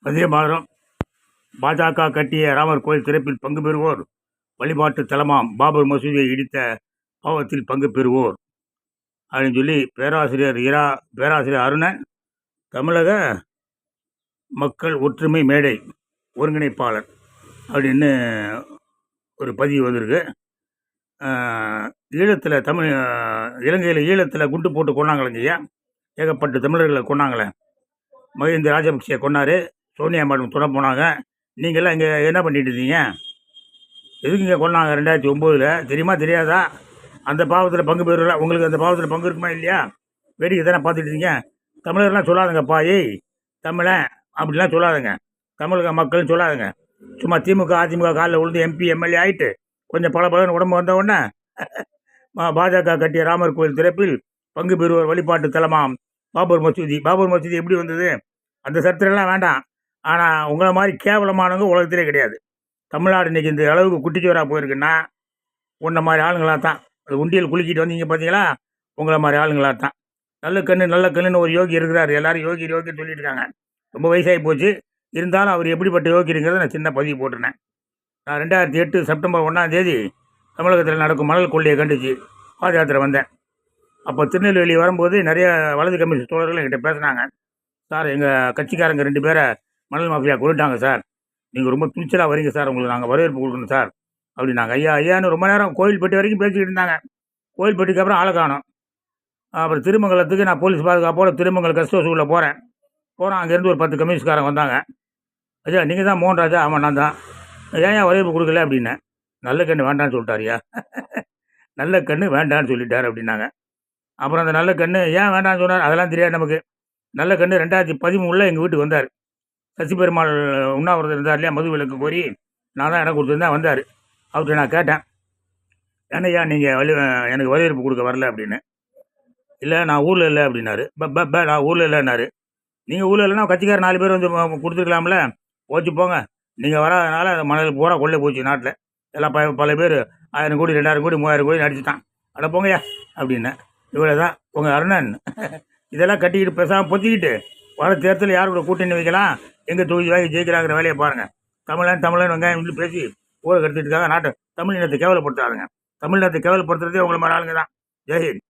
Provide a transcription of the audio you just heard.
அதே மாதம் பாஜக கட்டிய ராமர் கோயில் திறப்பில் பங்கு பெறுவோர் வழிபாட்டு தலமாம் பாபர் மசூதியை இடித்த பாவத்தில் பங்கு பெறுவோர் அப்படின்னு சொல்லி பேராசிரியர் அருணன் தமிழக மக்கள் ஒற்றுமை மேடை ஒருங்கிணைப்பாளர் அப்படின்னு ஒரு பதிவு வந்திருக்கு. ஈழத்தில் இலங்கையில் ஈழத்தில் குண்டு போட்டு கொண்டாங்களேங்கய்யா, ஏகப்பட்ட தமிழர்களை கொண்டாங்களே. மஹிந்த ராஜபக்சே கொண்டார், சோனியா மேடம் துணை போனாங்க. நீங்கள்லாம் இங்கே என்ன பண்ணிட்டு இருந்தீங்க? எதுக்கு இங்கே கொண்டாங்க 2009? தெரியுமா தெரியாதா? அந்த பாவத்தில் பங்கு பெறுறா? உங்களுக்கு அந்த பாவத்தில் பங்கு இருக்குமா இல்லையா? வேடிக்கை தானே பார்த்துட்டு இருக்கீங்க. தமிழர்லாம் சொல்லாதுங்கப்பா, ஏய் தமிழன் அப்படிலாம் சொல்லாதுங்க, தமிழக மக்கள்னு சொல்லாதுங்க. சும்மா திமுக அதிமுக காலில் விழுந்து எம்பி எம்எல்ஏ ஆகிட்டு கொஞ்சம் பல உடம்பு வந்த உடனே பாஜக கட்டிய ராமர் கோயில் திறப்பில் பங்கு பெறுவோர் வழிபாட்டு தலமாம் பாபர் மசூதி எப்படி வந்தது? அந்த சரித்திரம்லாம் வேண்டாம். ஆனால் உங்களை மாதிரி கேவலமானவங்க உலகத்திலே கிடையாது. தமிழ்நாடு இன்றைக்கி இந்த அளவுக்கு குட்டிச்சோராக போயிருக்குன்னா உன்ன மாதிரி ஆளுங்களாக தான். அது உண்டியல் குலுக்கிட்டு வந்தீங்க பார்த்தீங்களா, உங்களை மாதிரி ஆளுங்களாக தான். நல்ல கண்ணுன்னு ஒரு யோகி இருக்கிறார். எல்லோரும் யோகி சொல்லிட்டு இருக்காங்க. ரொம்ப வயசாகி போச்சு, இருந்தாலும் அவர் எப்படிப்பட்ட யோகிங்கிறத நான் சின்ன பதிவு போட்டிருந்தேன். நான் 2008 செப்டம்பர் 1 தமிழகத்தில் நடக்கும் மணல் கொள்ளையை கண்டிச்சு பாத யாத்திரை வந்தேன். அப்போ திருநெல்வேலி வரும்போது நிறைய வலது கம்யூனிஸ்ட் தோழர்கள் என்கிட்ட பேசினாங்க. சார், எங்கள் கட்சிக்காரங்க 2 பேரை மணல் மாஃபியா கொண்டுட்டாங்க சார், நீங்கள் ரொம்ப துணிச்சலாக வரீங்க சார், உங்களுக்கு நாங்கள் வரவேற்பு கொடுக்கணும் சார் அப்படின்னாங்க. ஐயான்னு ரொம்ப நேரம் கோயில்பட்டி வரைக்கும் பேசிக்கிட்டு இருந்தாங்க. கோயில்பட்டிக்கு அப்புறம் ஆளை காணும். அப்புறம் திருமங்கலத்துக்கு நான் போலீஸ் பாதுகாப்போடு திருமங்கலம் கெஸ்ட் ஹவுஸுக்குள்ளே போகிறேன். அங்கேருந்து ஒரு 10 கம்யூனிஸ்ட்காரங்க வந்தாங்க. ஐயா நீங்கள் தான் மோகன்ராஜா? ஆமாம் நான் தான். ஏன் வரவேற்பு கொடுக்கல அப்படின்னேன். நல்ல கண்ணு வேண்டான்னு சொல்லிட்டாரியா. நல்ல கண்ணு வேண்டான்னு சொல்லிட்டார் அப்படின்னாங்க. அப்புறம் அந்த நல்ல கண்ணு ஏன் வேண்டான்னு சொன்னார் அதெல்லாம் தெரியாது நமக்கு. நல்ல கண்ணு 2013 எங்கள் வீட்டுக்கு வந்தார். சசி பெருமாள் உண்ணாவிரதம் இருந்தார் இல்லையா, மது விலக்கு கோரி நான் தான் இடம் கொடுத்துருந்தேன். வந்தார். அவர்கிட்ட நான் கேட்டேன், என்னையா நீங்கள் எனக்கு வரவேற்பு கொடுக்க வரல அப்படின்னு. இல்லை நான் ஊரில் இல்லை அப்படின்னாரு. நான் ஊரில் இல்லைன்னாரு. நீங்கள் ஊரில் இல்லைன்னா கட்சிக்கார 4 பேர் வந்து கொடுத்துருக்கலாம்ல. போச்சு போங்க, நீங்கள் வராதனால அந்த மணல் பூரா கொள்ளை போச்சு நாட்டில். எல்லாம் பல பேர் 1000 கோடி 2000 கோடி 3000 கோடி அடிச்சுட்டான். அட போங்கய்யா அப்படின்னேன். இவ்வளோ தான் உங்கள் அருணன். இதெல்லாம் கட்டிக்கிட்டு பேசாமல் பொத்திக்கிட்டு வர தேர்தலில் யார் கூட கூட்டணி வைக்கலாம், எங்கே தொகுதி வாங்கி ஜெயிக்கிறாங்கிற வேலையை பாருங்கள். தமிழன் வெங்காயம் இப்படி பேசி ஊரை கட்டிட்டு இருக்காங்க. நாட்டை தமிழ் இனத்தை கேவலப்படுத்தாதுங்க. தமிழ்நாட்டை கேவலப்படுத்துறதே உங்களை மாதிரி ஆளுங்க தான். ஜெயஹிந்த்.